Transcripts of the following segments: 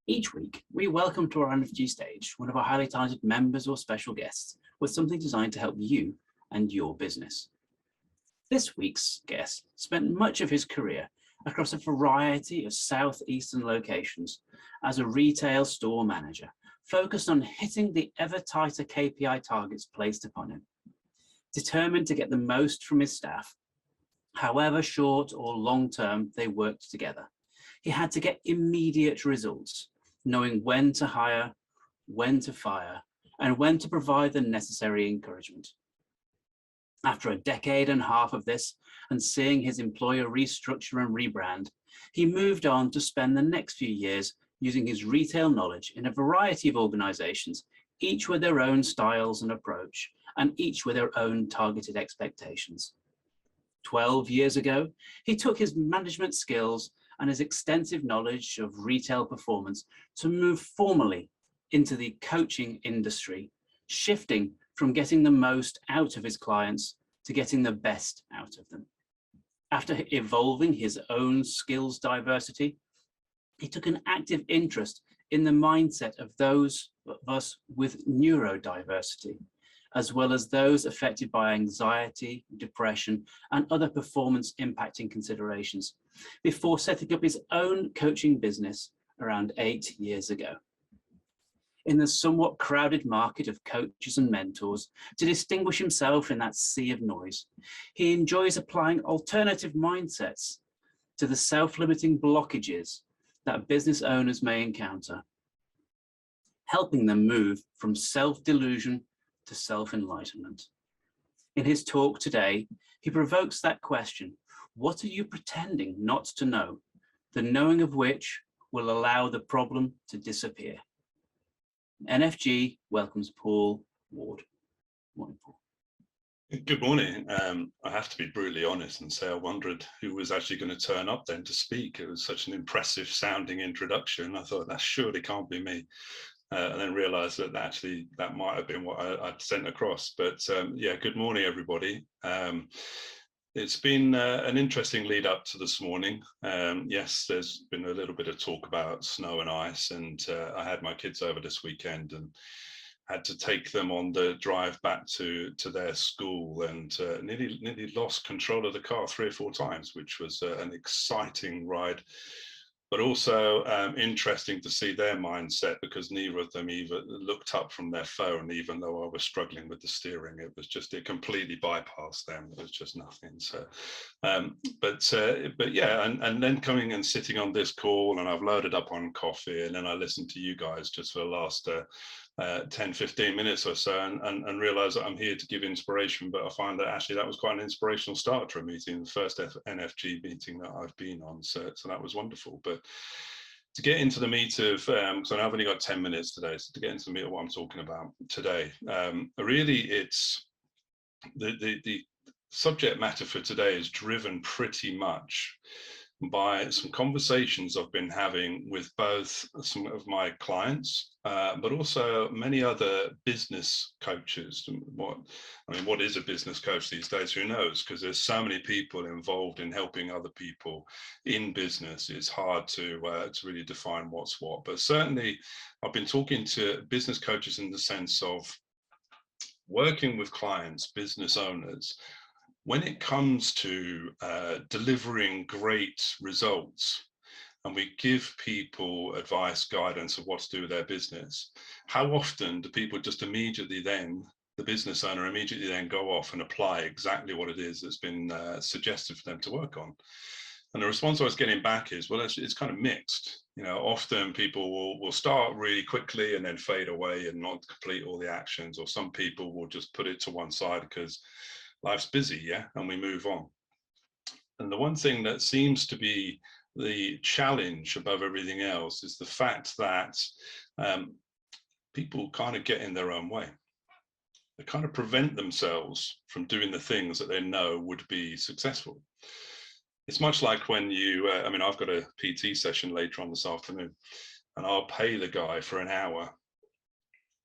Each week, we welcome to our NfG stage one of our highly talented members or special guests with something designed to help you and your business. This week's guest spent much of his career across a variety of southeastern locations as a retail store manager, focused on hitting the ever tighter KPI targets placed upon him. Determined to get the most from his staff, however short or long term they worked together, he had to get immediate results, knowing when to hire, when to fire, and when to provide the necessary encouragement. After a decade and a half of this, and seeing his employer restructure and rebrand, he moved on to spend the next few years using his retail knowledge in a variety of organizations, each with their own styles and approach, and each with their own targeted expectations. 12 years ago, he took his management skills and his extensive knowledge of retail performance to move formally into the coaching industry, shifting from getting the most out of his clients to getting the best out of them. After evolving his own skills diversity, he took an active interest in the mindset of those of us with neuro-diversity, as well as those affected by anxiety, depression, and other performance impacting considerations, before setting up his own coaching business around 8 years ago. In the somewhat crowded market of coaches and mentors, to distinguish himself in that sea of noise, he enjoys applying alternative mindsets to the self-limiting blockages that business owners may encounter, helping them move from self-delusion to self-enlightenment. In his talk today, he provokes that question: what are you pretending not to know, the knowing of which will allow the problem to disappear? NfG welcomes Paul Ward. Morning, Paul. Good morning. I have to be brutally honest and say I wondered who was actually going to turn up then to speak. It was such an impressive sounding introduction. I thought that surely can't be me. And then realised that actually that might have been what I'd sent across. But yeah, good morning, everybody. It's been an interesting lead up to this morning. Yes, there's been a little bit of talk about snow and ice, and I had my kids over this weekend and had to take them on the drive back to their school, and nearly lost control of the car 3 or 4 times, which was an exciting ride. But also interesting to see their mindset, because neither of them even looked up from their phone, even though I was struggling with the steering. It was just, it completely bypassed them. It was just nothing. So, but yeah, and then coming and sitting on this call, and I've loaded up on coffee, and then I listened to you guys just for the last 10, 15 minutes or so, and realize that I'm here to give inspiration. But I find that actually that was quite an inspirational start to a meeting, the first NfG meeting that I've been on. So that was wonderful. But to get into the meat of, so I've only got 10 minutes today, so to get into the meat of what I'm talking about today, really it's the subject matter for today is driven pretty much by some conversations I've been having with both some of my clients, but also many other business coaches. What is a business coach these days? Who knows? Because there's so many people involved in helping other people in business. It's hard to really define what's what. But certainly, I've been talking to business coaches in the sense of working with clients, business owners. When it comes to delivering great results, and we give people advice, guidance of what to do with their business, how often do people just immediately then, the business owner immediately then go off and apply exactly what it is that's been suggested for them to work on? And the response I was getting back is, well, it's kind of mixed. You know, often people will start really quickly and then fade away and not complete all the actions, or some people will just put it to one side because life's busy, yeah, and we move on. And the one thing that seems to be the challenge above everything else is the fact that people kind of get in their own way. They kind of prevent themselves from doing the things that they know would be successful. It's much like when you, I've got a PT session later on this afternoon, and I'll pay the guy for an hour,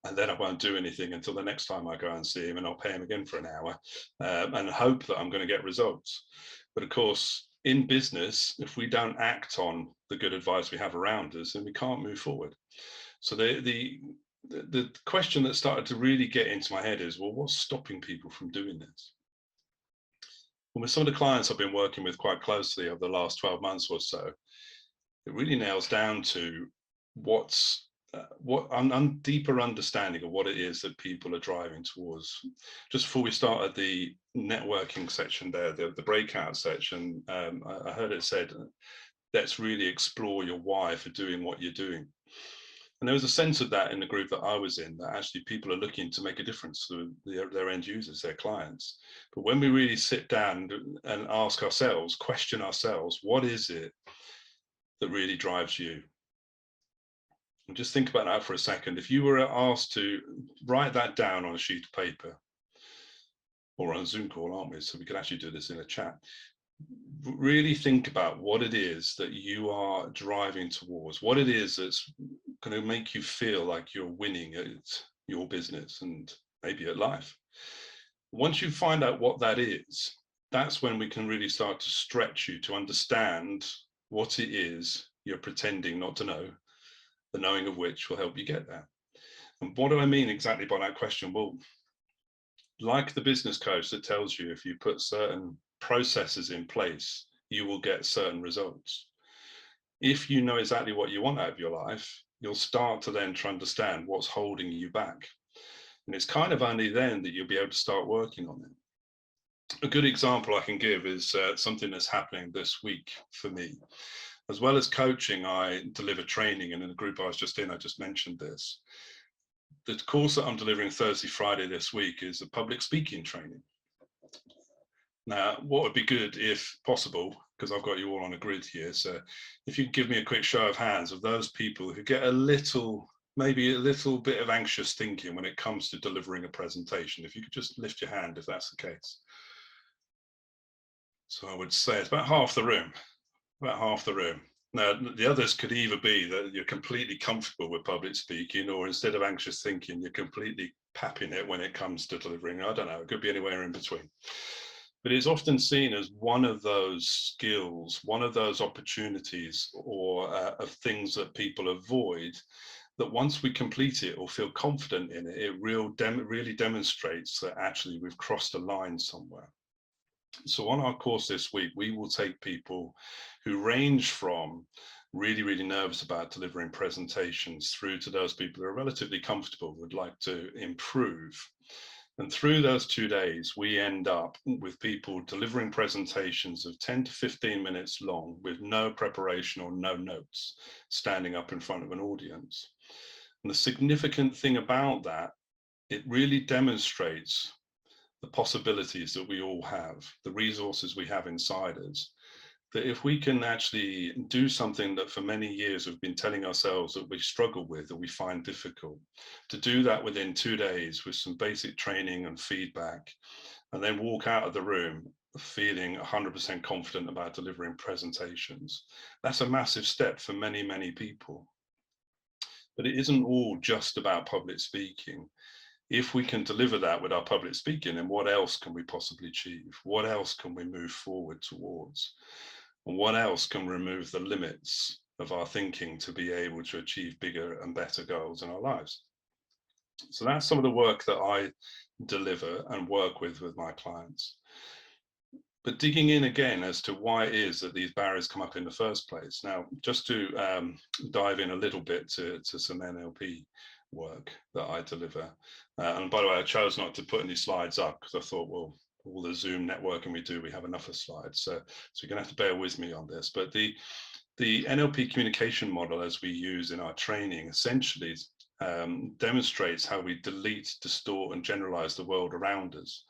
and then I won't do anything until the next time I go and see him, and I'll pay him again for an hour and hope that I'm going to get results. But of course, in business, if we don't act on the good advice we have around us, then we can't move forward. So the question that started to really get into my head is, well, what's stopping people from doing this? And with some of the clients I've been working with quite closely over the last 12 months or so, it really nails down to what's what deeper understanding of what it is that people are driving towards. Just before we started the networking section there, the breakout section, I heard it said, let's really explore your why for doing what you're doing. And there was a sense of that in the group that I was in, that actually people are looking to make a difference to their end users, their clients. But when we really sit down and ask ourselves, question ourselves, what is it that really drives you? And just think about that for a second. If you were asked to write that down on a sheet of paper, or on a Zoom call, aren't we? So we could actually do this in a chat. Really think about what it is that you are driving towards, what it is that's going to make you feel like you're winning at your business and maybe at life. Once you find out what that is, that's when we can really start to stretch you to understand what it is you're pretending not to know, the knowing of which will help you get there. And what do I mean exactly by that question? Well, like the business coach that tells you if you put certain processes in place, you will get certain results. If you know exactly what you want out of your life, you'll start to then try to understand what's holding you back. And it's kind of only then that you'll be able to start working on it. A good example I can give is something that's happening this week for me. As well as coaching, I deliver training, and in the group I was just in, I just mentioned this. The course that I'm delivering Thursday, Friday this week is a public speaking training. Now, what would be good if possible, because I've got you all on a grid here, so if you give me a quick show of hands of those people who get maybe a little bit of anxious thinking when it comes to delivering a presentation, if you could just lift your hand if that's the case. So I would say it's about half the room. Now, the others could either be that you're completely comfortable with public speaking, or instead of anxious thinking, you're completely papping it when it comes to delivering. I don't know, it could be anywhere in between. But it's often seen as one of those skills, one of those opportunities or of things that people avoid, that once we complete it or feel confident in it, it really demonstrates that actually we've crossed a line somewhere. So on our course this week, we will take people who range from really, really nervous about delivering presentations through to those people who are relatively comfortable, would like to improve. And through those 2 days, we end up with people delivering presentations of 10 to 15 minutes long with no preparation or no notes, standing up in front of an audience. And the significant thing about that, it really demonstrates the possibilities that we all have, the resources we have inside us, that if we can actually do something that for many years we've been telling ourselves that we struggle with, that we find difficult, to do that within 2 days with some basic training and feedback, and then walk out of the room feeling 100% confident about delivering presentations, that's a massive step for many, many people. But it isn't all just about public speaking. If we can deliver that with our public speaking, then what else can we possibly achieve? What else can we move forward towards? And what else can remove the limits of our thinking to be able to achieve bigger and better goals in our lives? So that's some of the work that I deliver and work with my clients. But digging in again as to why it is that these barriers come up in the first place. Now, just to dive in a little bit to some NLP work that I deliver. And by the way, I chose not to put any slides up because I thought, well, all the Zoom networking we do, we have enough of slides. So you're gonna have to bear with me on this. But the NLP communication model as we use in our training essentially demonstrates how we delete, distort, and generalize the world around us.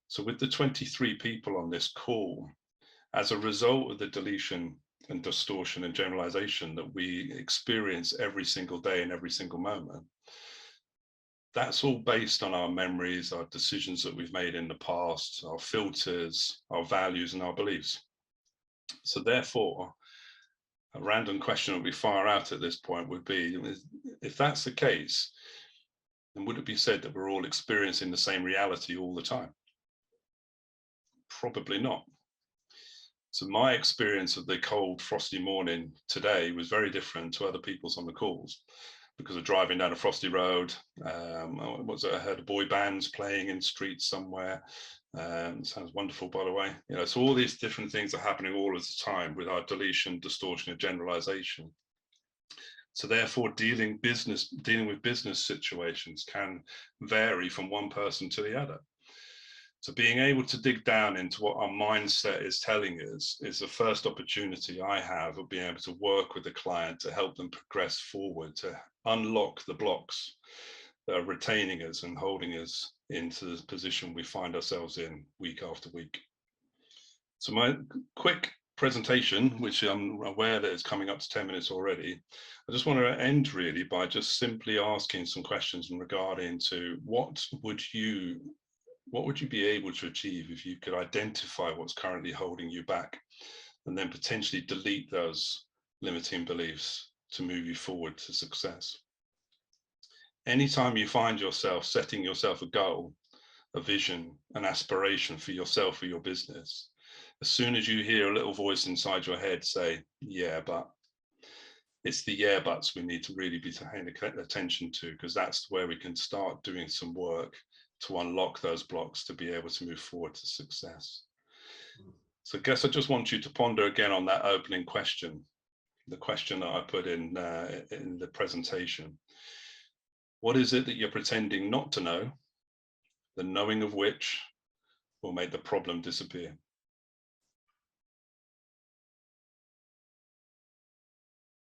So with the 23 people on this call, as a result of the deletion and distortion and generalization that we experience every single day and every single moment, that's all based on our memories, our decisions that we've made in the past, our filters, our values, and our beliefs. So therefore, a random question that we fire out at this point would be, if that's the case, then would it be said that we're all experiencing the same reality all the time? Probably not. So my experience of the cold, frosty morning today was very different to other people's on the calls, because of driving down a frosty road. I heard boy bands playing in streets somewhere. Sounds wonderful, by the way. So all these different things are happening all of the time with our deletion, distortion, and generalization. So therefore, dealing with business situations can vary from one person to the other. So being able to dig down into what our mindset is telling us is the first opportunity I have of being able to work with the client to help them progress forward, to unlock the blocks that are retaining us and holding us into the position we find ourselves in week after week. So my quick presentation, which I'm aware that is coming up to 10 minutes already, I just want to end really by just simply asking some questions regarding to what would you be able to achieve if you could identify what's currently holding you back, and then potentially delete those limiting beliefs to move you forward to success. Anytime you find yourself setting yourself a goal, a vision, an aspiration for yourself or your business, as soon as you hear a little voice inside your head say, yeah, but, it's the yeah buts we need to really be paying attention to, because that's where we can start doing some work to unlock those blocks to be able to move forward to success. So I guess I just want you to ponder again on that opening question, the question that I put in the presentation. What is it that you're pretending not to know, the knowing of which will make the problem disappear?